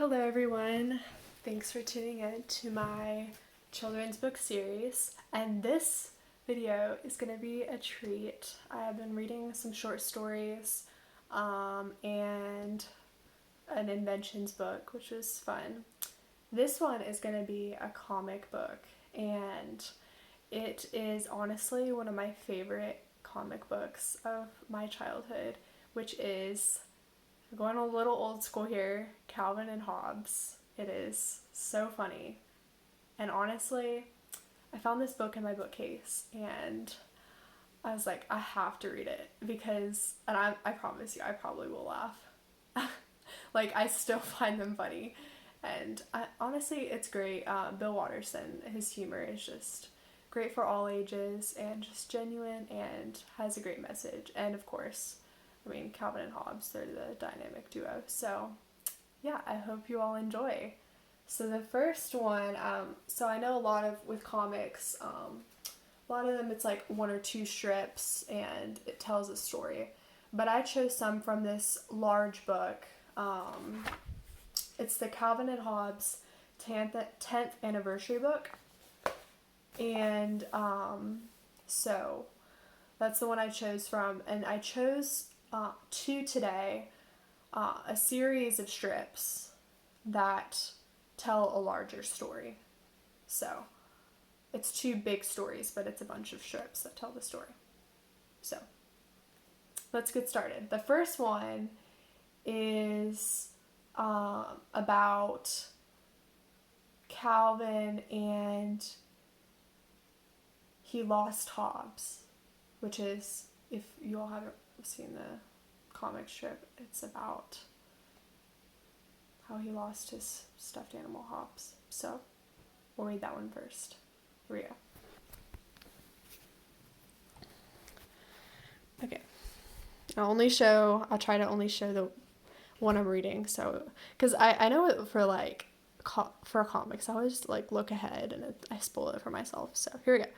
Hello everyone, thanks for tuning in to my children's book series, and this video is going to be a treat. I have been reading some short stories and an inventions book, which was fun. This one is going to be a comic book, and it is honestly one of my favorite comic books of my childhood, which is, going a little old school here, Calvin and Hobbes. It is so funny. And honestly, I found this book in my bookcase and I was like, I have to read it because, and I promise you, I probably will laugh. Like, I still find them funny. And honestly, it's great. Bill Watterson, his humor is just great for all ages and just genuine and has a great message. And of course, Calvin and Hobbes, they're the dynamic duo. So, yeah, I hope you all enjoy. So the first one, so I know a lot of, with comics, a lot of them it's like one or two strips and it tells a story. But I chose some from this large book. It's the Calvin and Hobbes 10th anniversary book. And so that's the one I chose from. And I chose two today, a series of strips that tell a larger story. So it's two big stories, but it's a bunch of strips that tell the story. So let's get started. The first one is about Calvin and he lost Hobbes, which is, if you all haven't seen the comic strip, it's about how he lost his stuffed animal Hobbes. So we'll read that one first. Here we go. Okay. I'll try to only show the one I'm reading. So, because I know it for comics, I always look ahead and I spoil it for myself. So here we go.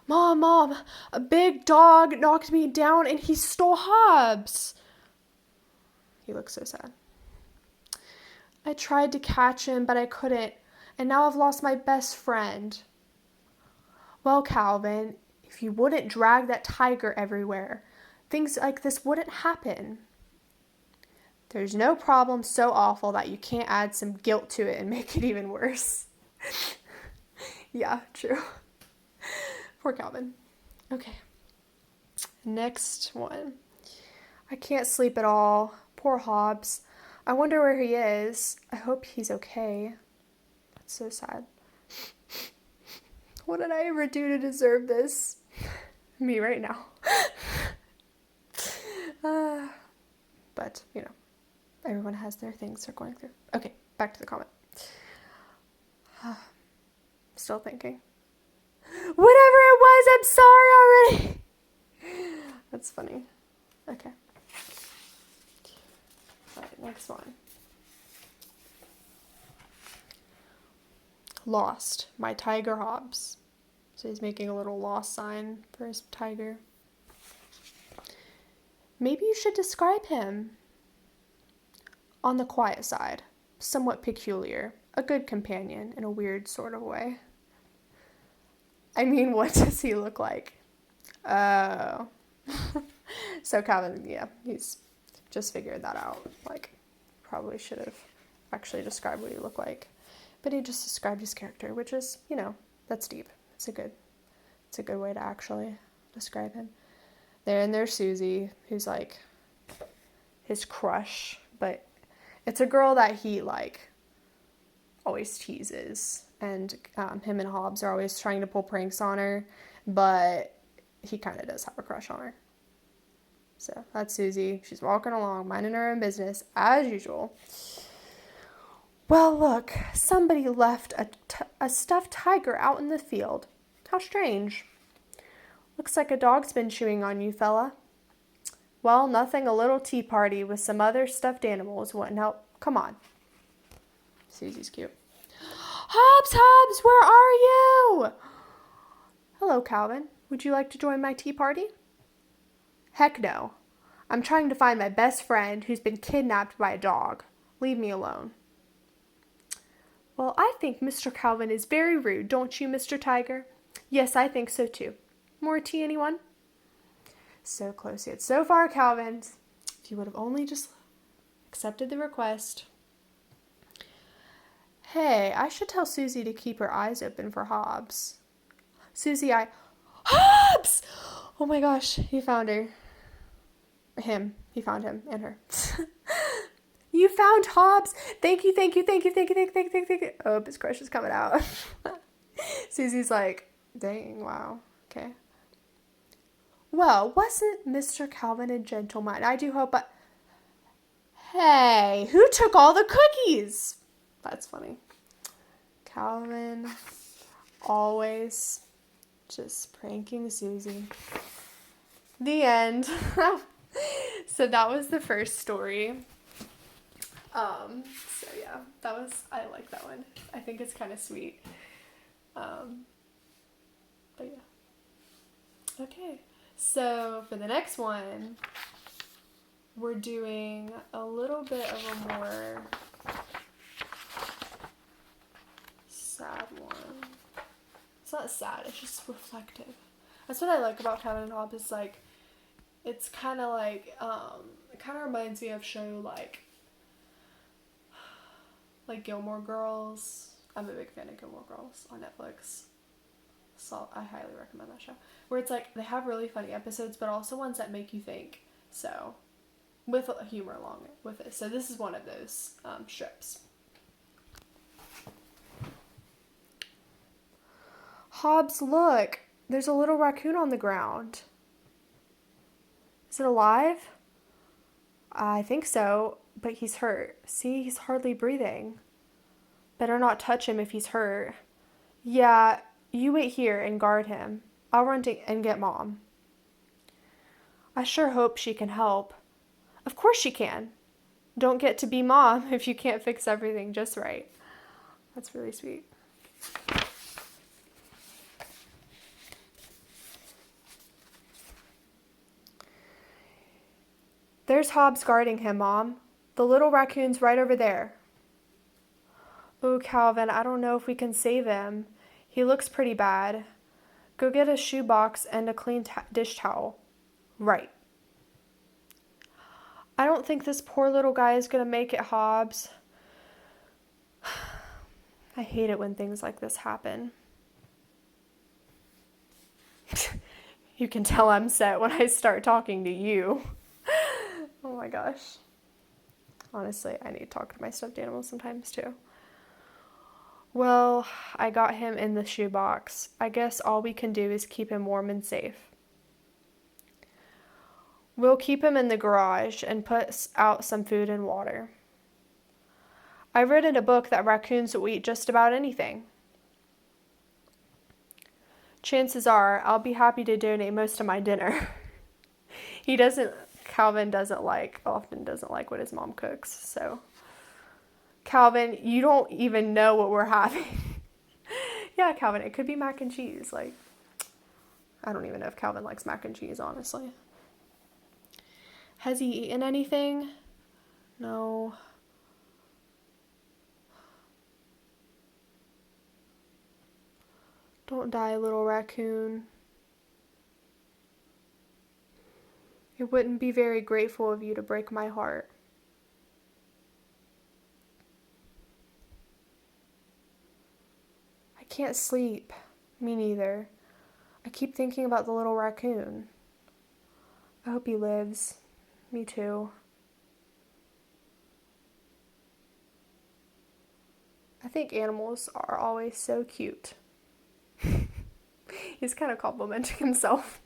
Mom, a big dog knocked me down and he stole Hobbes. He looks so sad. I tried to catch him, but I couldn't, and now I've lost my best friend. Well, Calvin, if you wouldn't drag that tiger everywhere, things like this wouldn't happen. There's no problem so awful that you can't add some guilt to it and make it even worse. Yeah, true. Poor Calvin. Okay. Next one. I can't sleep at all. Poor Hobbes. I wonder where he is. I hope he's okay. That's so sad. What did I ever do to deserve this? Me right now. But, everyone has their things they're going through. Okay, back to the comment. Still thinking. Whatever it was, I'm sorry already. That's funny. Okay. Alright, next one. Lost, my tiger Hobbes. So he's making a little lost sign for his tiger. Maybe you should describe him. On the quiet side, somewhat peculiar, a good companion in a weird sort of way. What does he look like? Oh. So Calvin, he's just figured that out. Probably should have actually described what he looked like. But he just described his character, which is, that's deep. It's a good way to actually describe him. There's Susie, who's his crush, but it's a girl that he always teases. And him and Hobbes are always trying to pull pranks on her, but he kind of does have a crush on her. So that's Susie. She's walking along, minding her own business, as usual. Well, look, somebody left a stuffed tiger out in the field. How strange. Looks like a dog's been chewing on you, fella. Well, nothing a little tea party with some other stuffed animals wouldn't help. Come on. Susie's cute. Hobbes, where are you? Hello, Calvin. Would you like to join my tea party? Heck no. I'm trying to find my best friend who's been kidnapped by a dog. Leave me alone. Well, I think Mr. Calvin is very rude, don't you, Mr. Tiger? Yes, I think so too. More tea, anyone? So close yet so far, Calvin. If you would have only just accepted the request. Hey, I should tell Susie to keep her eyes open for Hobbes. Susie, Hobbes! Oh my gosh, he found her. Him. He found him and her. You found Hobbes! Thank you, thank you, thank you, thank you, thank you, thank you, thank you, thank you. Oh, his crush is coming out. Susie's like, dang, wow, okay. Well, wasn't Mr. Calvin a gentleman? I do hope Hey, who took all the cookies? That's funny. Calvin always just pranking Susie. The end. So that was the first story. So yeah, I like that one. I think it's kind of sweet. But yeah. Okay. So for the next one, we're doing a little bit of a more sad one. It's not sad, it's just reflective. That's what I like about Calvin and Hobbes. It's like, it's kind of like, it kind of reminds me of show like Gilmore Girls. I'm a big fan of Gilmore Girls on Netflix. So I highly recommend that show. Where it's like, they have really funny episodes, but also ones that make you think. So, with humor along with it. So this is one of those strips. Hobbes, look! There's a little raccoon on the ground. Is it alive? I think so, but he's hurt. See, he's hardly breathing. Better not touch him if he's hurt. Yeah, you wait here and guard him. I'll run and get Mom. I sure hope she can help. Of course she can. Don't get to be Mom if you can't fix everything just right. That's really sweet. There's Hobbes guarding him, Mom. The little raccoon's right over there. Oh, Calvin, I don't know if we can save him. He looks pretty bad. Go get a shoebox and a clean dish towel. Right. I don't think this poor little guy is going to make it, Hobbes. I hate it when things like this happen. You can tell I'm set when I start talking to you. Oh my gosh. Honestly, I need to talk to my stuffed animals sometimes too. Well, I got him in the shoebox. I guess all we can do is keep him warm and safe. We'll keep him in the garage and put out some food and water. I read in a book that raccoons will eat just about anything. Chances are I'll be happy to donate most of my dinner. Calvin often doesn't like what his mom cooks, so. Calvin, you don't even know what we're having. Yeah, Calvin, it could be mac and cheese. I don't even know if Calvin likes mac and cheese, honestly. Has he eaten anything? No. Don't die, little raccoon. It wouldn't be very grateful of you to break my heart. I can't sleep. Me neither. I keep thinking about the little raccoon. I hope he lives. Me too. I think animals are always so cute. He's kind of complimenting himself.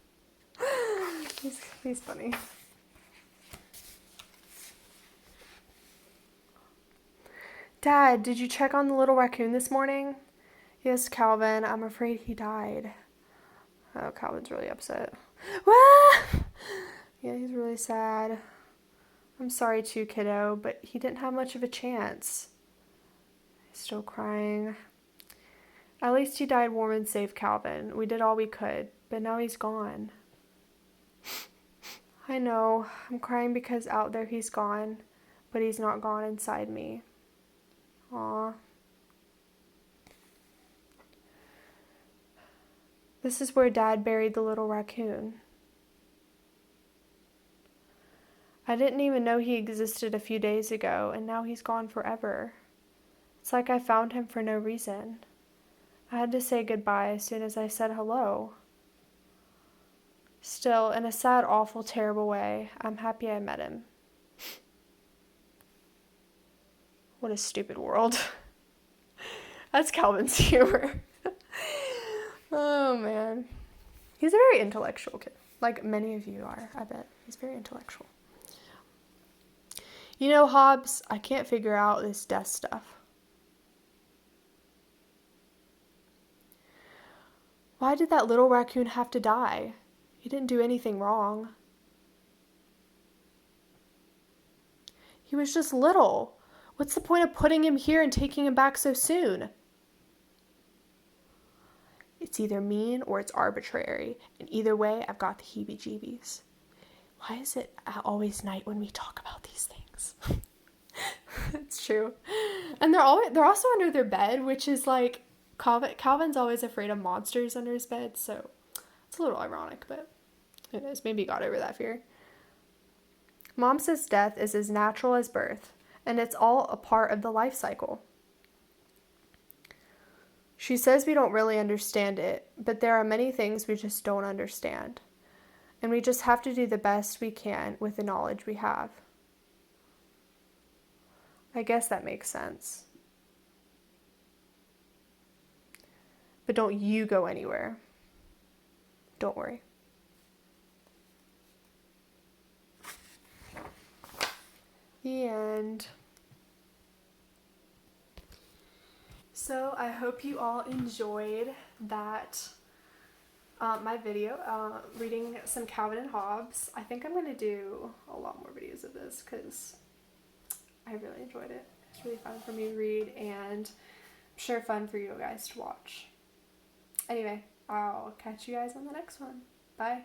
He's funny. Dad, did you check on the little raccoon this morning? Yes, Calvin. I'm afraid he died. Oh, Calvin's really upset. Wah! Yeah, he's really sad. I'm sorry too, kiddo, but he didn't have much of a chance. He's still crying. At least he died warm and safe, Calvin. We did all we could, but now he's gone. I know. I'm crying because out there he's gone, but he's not gone inside me. Aw. This is where Dad buried the little raccoon. I didn't even know he existed a few days ago, and now he's gone forever. It's like I found him for no reason. I had to say goodbye as soon as I said hello. Still, in a sad, awful, terrible way, I'm happy I met him. What a stupid world. That's Calvin's humor. Oh, man. He's a very intellectual kid. Like many of you are, I bet. He's very intellectual. You know, Hobbes, I can't figure out this death stuff. Why did that little raccoon have to die? He didn't do anything wrong. He was just little. What's the point of putting him here and taking him back so soon? It's either mean or it's arbitrary, and either way, I've got the heebie-jeebies. Why is it always night when we talk about these things? It's true. And they're also under their bed, which is like, Calvin's always afraid of monsters under his bed, so it's a little ironic, but who knows, maybe he got over that fear. Mom says death is as natural as birth, and it's all a part of the life cycle. She says we don't really understand it, but there are many things we just don't understand. And we just have to do the best we can with the knowledge we have. I guess that makes sense. But don't you go anywhere. Don't worry. The end. So I hope you all enjoyed that, my video, reading some Calvin and Hobbes. I think I'm going to do a lot more videos of this because I really enjoyed it. It's really fun for me to read, and I'm sure fun for you guys to watch. Anyway, I'll catch you guys on the next one. Bye.